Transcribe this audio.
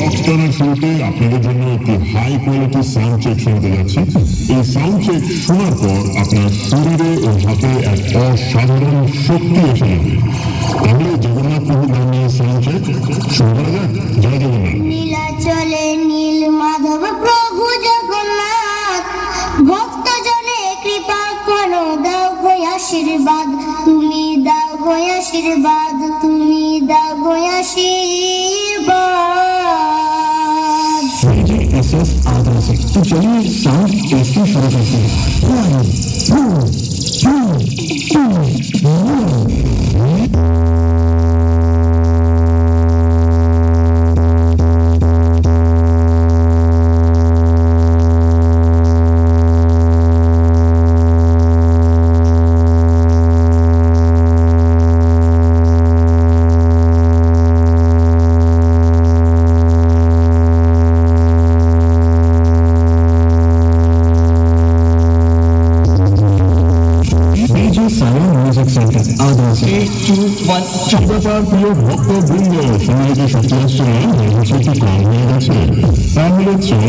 রকস্টারের শুরুতে আপনাদের জন্য একটি হাই কোয়ালিটি সাউন্ড চেক শোনাতে যাচ্ছি। এই সাউন্ড চেক শোনার পর আপনার শরীরে ও হাতে এক অসাধারণ শক্তি এসে যাবে। তাহলে জগন্নাথ প্রভু গান নিয়ে সাউন্ড চেক শুরু করা যাক। জয় জগন্নাথ। নীলাচলে নীল মাধব প্রভু জগন্নাথ, ভক্ত জনে কৃপা করো, দাও গো আশীর্বাদ, তুমি দাও গো আশীর্বাদ, তুমি দাও গো আশীর্বাদ। एसएस आदर से तो चलिए साउंड टेस्टिंग शुरू करते हैं। साउंड म्यूजिक सेंटर आदर से 3, 2, 1 চিন্তাচার প্রিয় ভক্তবৃন্দ, সঙ্গে যে শক্তি আসছে না, কম হয়ে গেছে, তাহলে চলে